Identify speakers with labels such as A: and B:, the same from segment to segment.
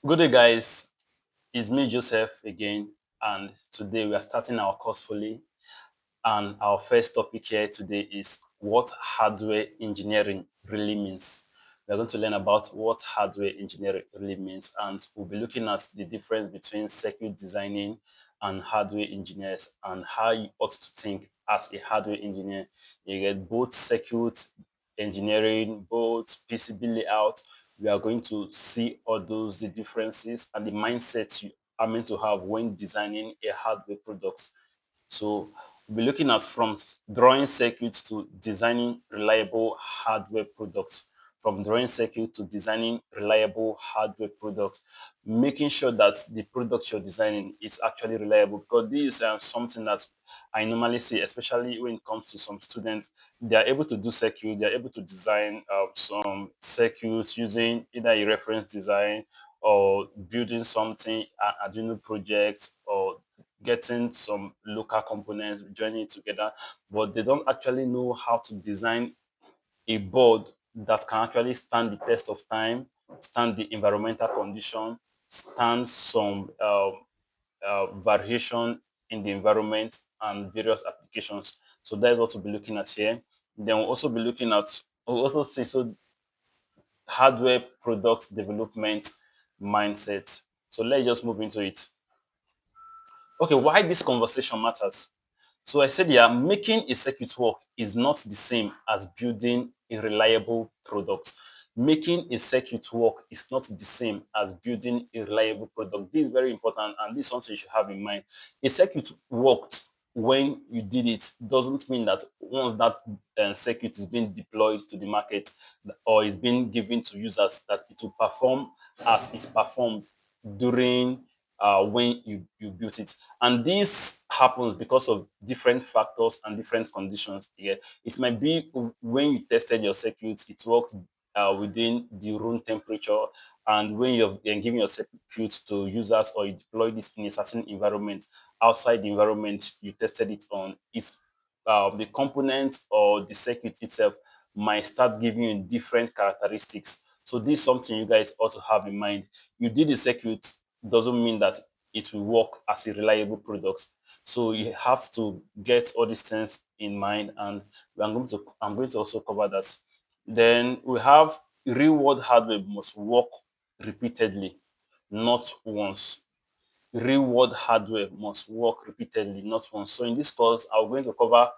A: Good day, guys. It's me, Joseph, again, and today we are starting our course fully. And our first topic here today is what hardware engineering really means. We're going to learn about what hardware engineering really means, and we'll be looking at the difference between circuit designing and hardware engineers and how you ought to think as a hardware engineer. You get both circuit engineering, both PCB layout. We are going to see all those the differences and the mindset you are meant to have when designing a hardware product. So we'll be looking at from drawing circuits to designing reliable hardware products, from drawing circuit to designing reliable hardware products, making sure that the product you're designing is actually reliable, because this is something that I normally see, especially when it comes to some students. They are able to do circuit, they are able to design some circuits using either a reference design or building something, an Arduino project, or getting some local components, joining it together, but they don't actually know how to design a board that can actually stand the test of time, stand the environmental condition, stand some variation in the environment and various applications. So that's what we'll be looking at here. Then we'll also be looking at, we'll also see so hardware product development mindset. So let's just move into it. Okay, why this conversation matters. So I said, yeah, making a circuit work is not the same as building a reliable product. Making a circuit work is not the same as building a reliable product. This is very important, and this is something you should have in mind. A circuit worked when you did it doesn't mean that once that circuit is being deployed to the market or is being given to users, that it will perform as it performed during when you built it. And this happens because of different factors and different conditions. Yeah, it might be when you tested your circuit, it worked within the room temperature, and when you're giving your circuit to users or you deploy this in a certain environment, outside the environment you tested it on, if the component or the circuit itself might start giving you different characteristics. So this is something you guys ought to have in mind. You did the circuit doesn't mean that it will work as a reliable product. So you have to get all these things in mind, and I'm going to also cover that. Then we have real world hardware must work repeatedly, not once. Real world hardware must work repeatedly, not once. So in this course, I'm going to cover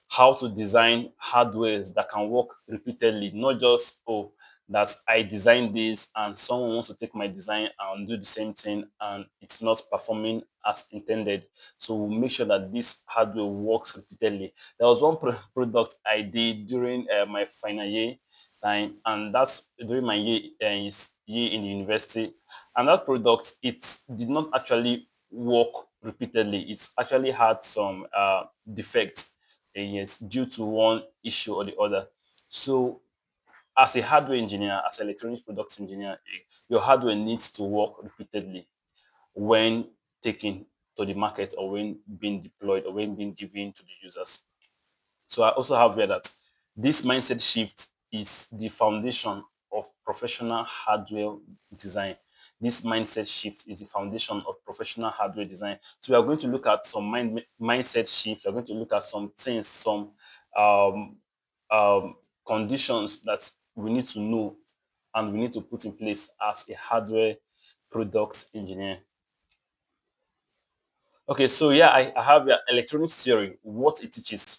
A: how to design hardwares that can work repeatedly, not just, oh, that I designed this and someone wants to take my design and do the same thing and it's not performing as intended. So we'll make sure that this hardware works repeatedly. There was one product I did during my final year time, and that's during my year in the university. And that product, it did not actually work repeatedly. It actually had some defects, yes, due to one issue or the other. So as a hardware engineer, as an electronics product engineer, your hardware needs to work repeatedly when taken to the market or when being deployed or when being given to the users. So I also have here that this mindset shift is the foundation of professional hardware design. This mindset shift is the foundation of professional hardware design. So we are going to look at some mindset shift. We're going to look at some things, some um, conditions that we need to know and we need to put in place as a hardware product engineer. Okay, so yeah, I have electronics theory, what it teaches.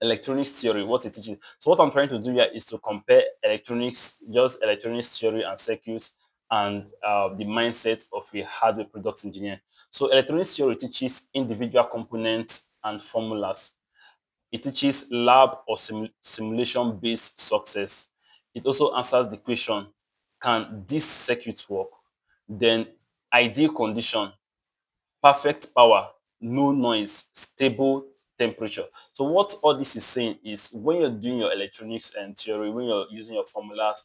A: Electronics theory, what it teaches. So what I'm trying to do here is to compare electronics, just electronics theory and circuits, and the mindset of a hardware product engineer. So electronics theory teaches individual components and formulas. It teaches lab or simulation-based success. It also answers the question, can this circuit work? Then ideal condition, perfect power, no noise, stable temperature. So what all this is saying is when you're doing your electronics and theory, when you're using your formulas,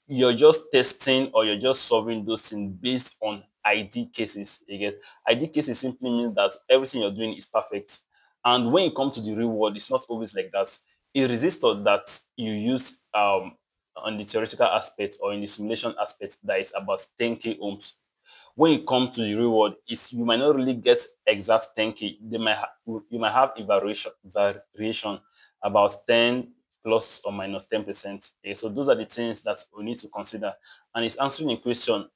A: you're just testing or you're just solving those things based on ID cases. Again, ID cases simply means that everything you're doing is perfect. And when you come to the real world, it's not always like that. A resistor that you use on the theoretical aspect or in the simulation aspect that is about 10k ohms. When it comes to the real world, is you might not really get exact 10k. You might have a variation about 10 plus or minus 10%. Okay, so those are the things that we need to consider. And it's answering the question,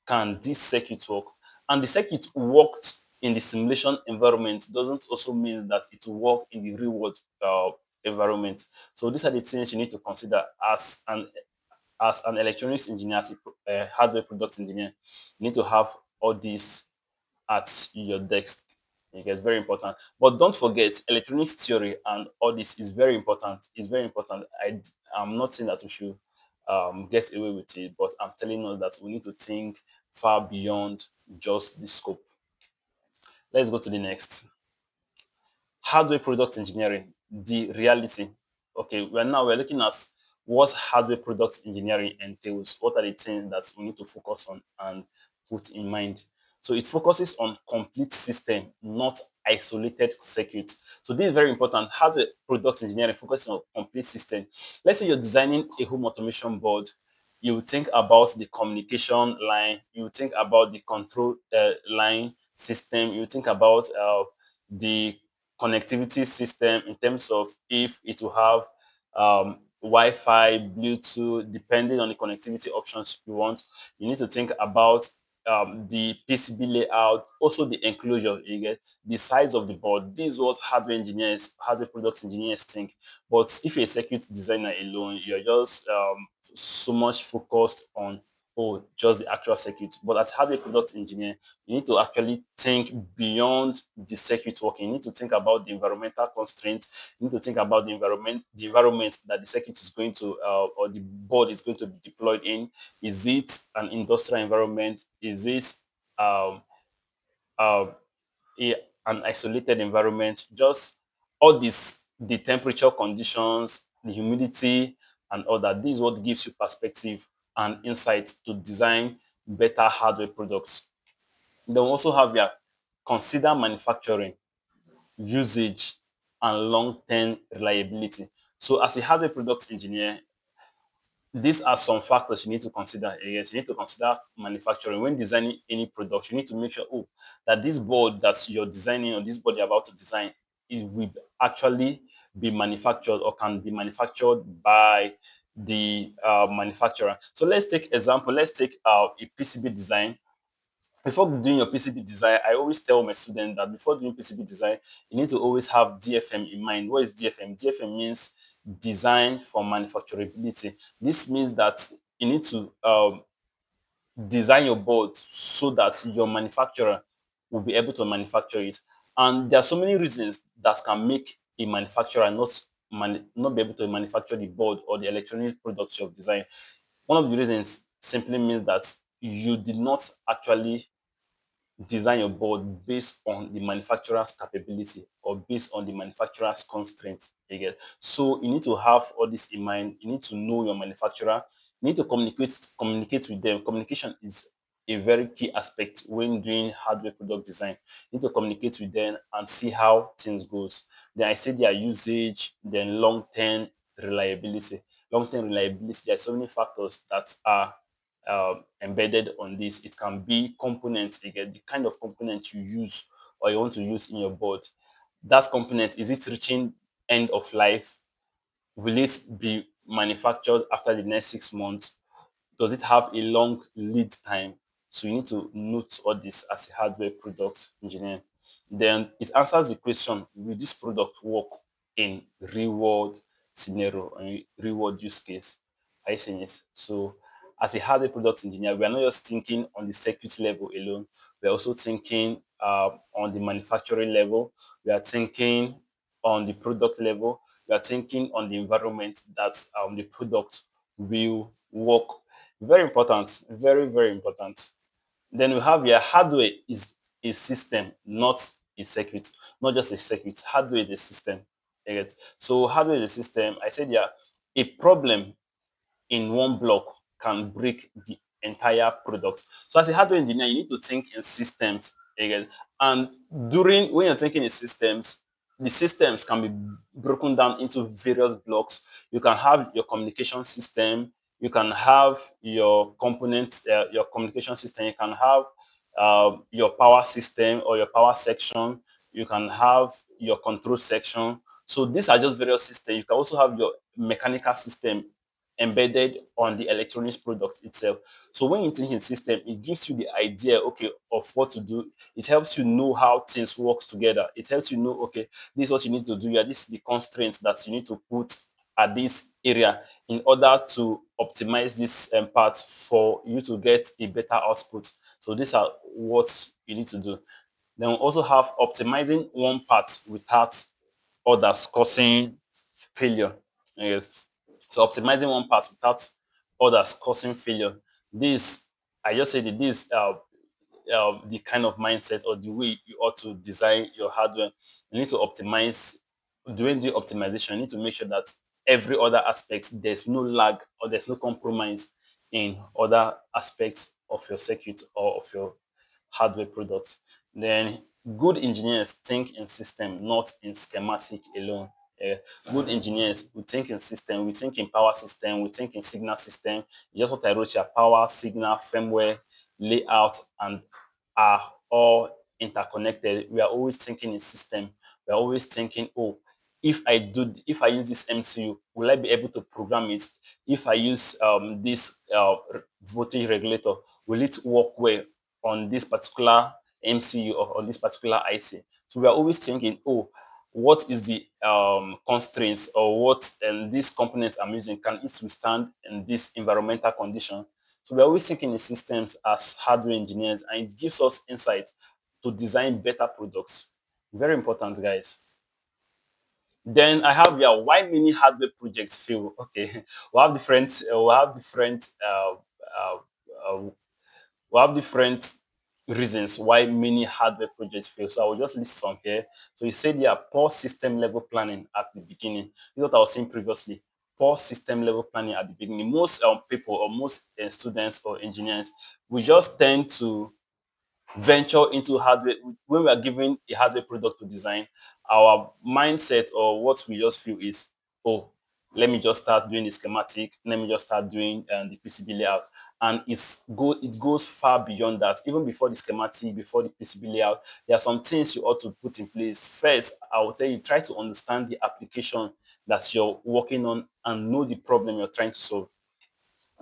A: can this circuit work? And the circuit worked in the simulation environment doesn't also mean that it will work in the real world environment. So these are the things you need to consider as an electronics engineer, as a hardware product engineer. You need to have all these at your desk. It gets very important. But don't forget, electronics theory and all this is very important. It's very important. I'm not saying that we should get away with it, but I'm telling us that we need to think far beyond just the scope. Let's go to the next. Hardware product engineering, the reality. Okay, we're looking at what hardware product engineering entails. What are the things that we need to focus on and put in mind? So it focuses on complete system, not isolated circuit. So this is very important. Hardware product engineering focuses on complete system. Let's say you're designing a home automation board. You think about the communication line. You think about the control line system. You think about the connectivity system in terms of if it will have Wi-Fi, Bluetooth, depending on the connectivity options you want. You need to think about the PCB layout, also the enclosure, you get the size of the board. This is what hardware product engineers think. But if you're a circuit designer alone, you're just so much focused on just the actual circuit. But as hardware product engineer, you need to actually think beyond the circuit working. You need to think about the environmental constraints. You need to think about the environment that the circuit is going to, or the board is going to be deployed in. Is it an industrial environment? Is it um, uh, a, an isolated environment? Just all this, the temperature conditions, the humidity, and all that. This is what gives you perspective and insight to design better hardware products. Then we also have your consider manufacturing, usage, and long-term reliability. So as a hardware product engineer, these are some factors you need to consider. Yes, you need to consider manufacturing when designing any product. You need to make sure, that this board that you're designing or this board you're about to design is will actually be manufactured or can be manufactured by the manufacturer. So let's take example. Let's take a PCB design. Before doing your PCB design, I always tell my students that before doing PCB design, you need to always have DFM in mind. What is DFM? DFM means design for manufacturability. This means that you need to design your board so that your manufacturer will be able to manufacture it. And there are so many reasons that can make a manufacturer not be able to manufacture the board or the electronic products you have designed. One of the reasons simply means that you did not actually design your board based on the manufacturer's capability or based on the manufacturer's constraints. You get so you need to have all this in mind. You need to know your manufacturer. You need to communicate with them. Communication is a very key aspect when doing hardware product design. You need to communicate with them and see how things goes. Then I say their usage, then long-term reliability. Long-term reliability, there are so many factors that are embedded on this. It can be components, again, the kind of component you use or you want to use in your board. That component, is it reaching end of life? Will it be manufactured after the next 6 months? Does it have a long lead time? So you need to note all this as a hardware product engineer. Then it answers the question, will this product work in real world scenario and real world use case? Are you seeing it? So as a hardware product engineer, we are not just thinking on the circuit level alone. We are also thinking on the manufacturing level. We are thinking on the product level. We are thinking on the environment that the product will work. Very important, very, very important. Then we have your hardware is a system, not a circuit, not just a circuit. Hardware is a system. You So hardware is a system. I said, yeah, a problem in one block can break the entire product. So as a hardware engineer, you need to think in systems again. And during when you're thinking in systems, the systems can be broken down into various blocks. You can have your communication system, You can have your component, your communication system. You can have your power system or your power section. You can have your control section. So these are just various systems. You can also have your mechanical system embedded on the electronics product itself. So when you think in system, it gives you the idea, okay, of what to do. It helps you know how things work together. It helps you know, okay, this is what you need to do. Yeah, this is the constraints that you need to put at this area in order to optimize this part for you to get a better output. So these are what you need to do. Then we also have optimizing one part without others causing failure. Yes. So optimizing one part without others causing failure. This, I just said it, this the kind of mindset or the way you ought to design your hardware. You need to optimize. During the optimization, you need to make sure that every other aspect, there's no lag or there's no compromise in other aspects of your circuit or of your hardware products. Then good engineers think in system, not in schematic alone. Uh, Good engineers, we think in system, we think in power system, we think in signal system. Just what I wrote here: power, signal, firmware, layout, and are all interconnected. We are always thinking in system. We are always thinking, oh, if I use this MCU, will I be able to program it? If I use this voltage regulator, will it work well on this particular MCU or on this particular IC? So we are always thinking, oh, what is the constraints or what these components I'm using, can it withstand in this environmental condition? So we're always thinking in systems as hardware engineers, and it gives us insight to design better products. Very important, guys. Then I have here why many hardware projects fail. Okay, uh, uh, we have different reasons why many hardware projects fail. So I will just list some here. So you said there poor system level planning at the beginning. This is what I was saying previously. Poor system level planning at the beginning. Most people or most students or engineers, we just tend to venture into hardware. When we are given a hardware product to design, our mindset or what we just feel is, oh, let me just start doing the schematic, let me just start doing the PCB layout. And it goes far beyond that. Even before the schematic, before the PCB layout, there are some things you ought to put in place. First, I will tell you, try to understand the application that you're working on and know the problem you're trying to solve.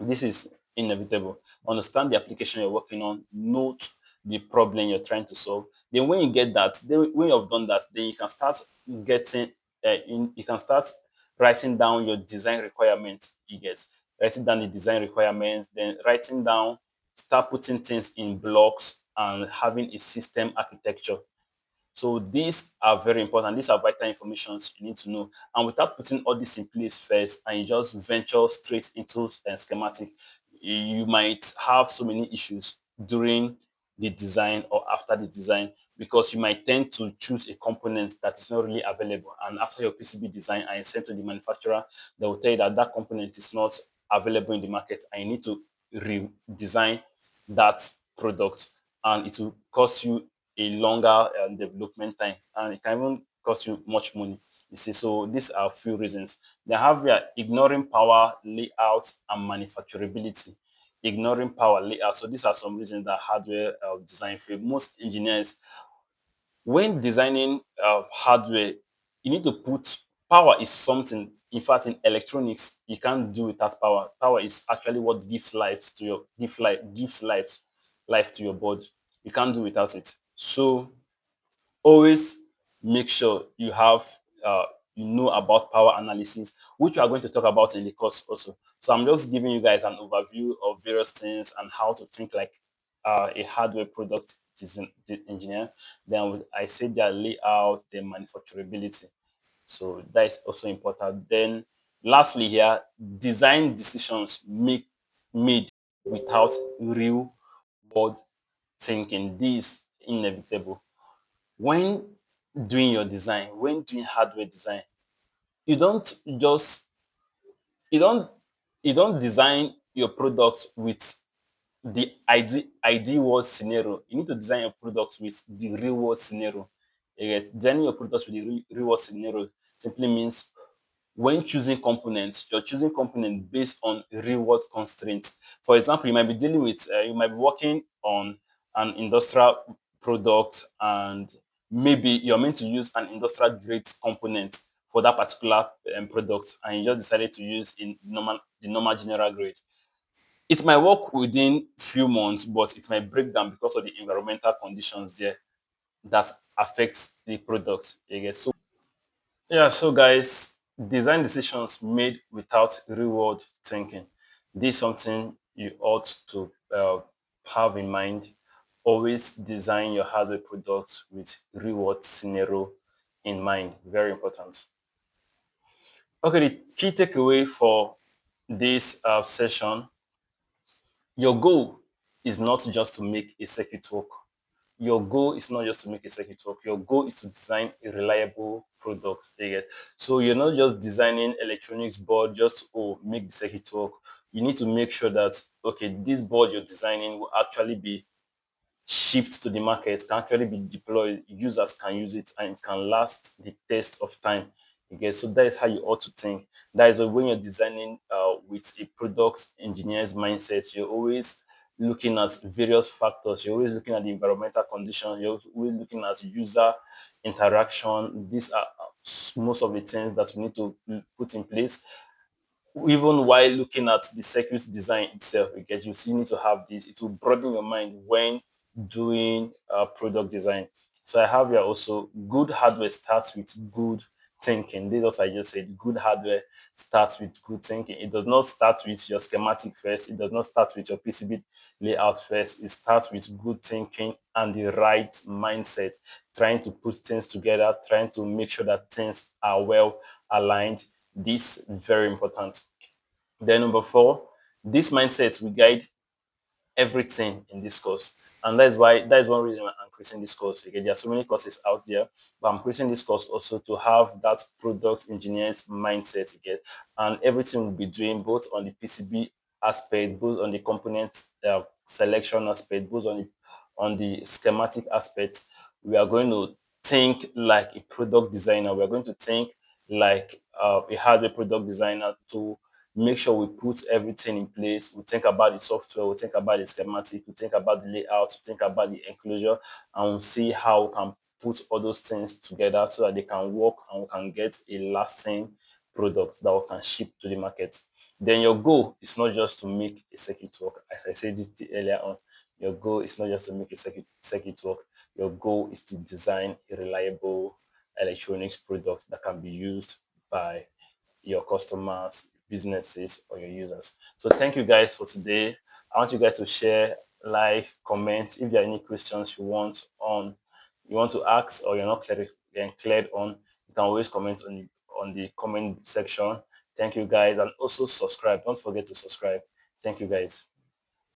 A: This is inevitable. Understand the application you're working on, note the problem you're trying to solve. Then when you get that, then when you've done that, then you can start getting you can start writing down your design requirements. You get writing down the design requirements, then writing down, start putting things in blocks and having a system architecture. So these are very important. These are vital information you need to know. And without putting all this in place first, and you just venture straight into a schematic, you might have so many issues during the design or after the design, because you might tend to choose a component that is not really available. And after your PCB design and sent to the manufacturer, they will tell you that that component is not available in the market, and you need to redesign that product, and it will cost you a longer development time, and it can even cost you much money. You see, so these are a few reasons. They have ignoring power, layout, and manufacturability. Ignoring power, layout. So these are some reasons that hardware design fail. Most engineers, when designing hardware, you need to put power is something. In fact, in electronics, you can't do without power. Power is actually what gives life to your gives life to your body. You can't do without it. So always make sure you have uh, you know about power analysis, which we are going to talk about in the course also. So I'm just giving you guys an overview of various things and how to think like a hardware product engineer. Then I said their layout, their manufacturability. So that is also important. Then lastly here, design decisions made without real world thinking. This inevitable when doing your design, when doing hardware design, you don't just you don't you don't design your product with the ideal world scenario. You need to design your product with the real world scenario. Designing your product with the real world scenario simply means when choosing components, you're choosing components based on real-world constraints. For example, you might be dealing with, you might be working on an industrial product, and maybe you're meant to use an industrial grade component for that particular product, and you just decided to use in the normal general grade. It might work within few months, but it might break down because of the environmental conditions there that affects the product. You get so yeah, so guys, design decisions made without real-world thinking. This is something you ought to have in mind. Always design your hardware products with real-world scenario in mind. Very important. Okay, the key takeaway for this session: your goal is not just to make a circuit work. Your goal is not just to make a circuit work. Your goal is to design a reliable product. So you're not just designing electronics board just to make the circuit work. You need to make sure that okay, this board you're designing will actually be shipped to the market, can actually be deployed, users can use it, and it can last the test of time. Okay, so that is how you ought to think. That is why when you're designing with a product engineer's mindset, you're always looking at various factors. You're always looking at the environmental conditions. You're always looking at user interaction. These are most of the things that we need to put in place even while looking at the circuit design itself, because you still need to have this. It will broaden your mind when doing product design. So I have here also good hardware starts with good thinking. This is what I just said. Good hardware starts with good thinking. It does not start with your schematic first. It does not start with your PCB layout first. It starts with good thinking and the right mindset, trying to put things together, trying to make sure that things are well aligned. This is very important. Then number four, this mindset will guide everything in this course. And that is one reason why I'm creating this course. Okay, there are so many courses out there, but I'm creating this course also to have that product engineer's mindset again. And everything will be doing both on the PCB aspect, both on the component selection aspect, both on the schematic aspect. We are going to think like a product designer. We are going to think like a hardware product designer to make sure we put everything in place. We think about the software, we think about the schematic, we think about the layout, we think about the enclosure, and we'll see how we can put all those things together so that they can work and we can get a lasting product that we can ship to the market. Then your goal is not just to make a circuit work. As I said it earlier on, your goal is not just to make a circuit work. Your goal is to design a reliable electronics product that can be used by your customers, businesses, or your users. So thank you guys for today. I want you guys to share, like, comment. If there are any questions you want to ask or you're not cleared on, you can always comment on the comment section. Thank you guys, and also subscribe. Don't forget to subscribe. Thank you guys.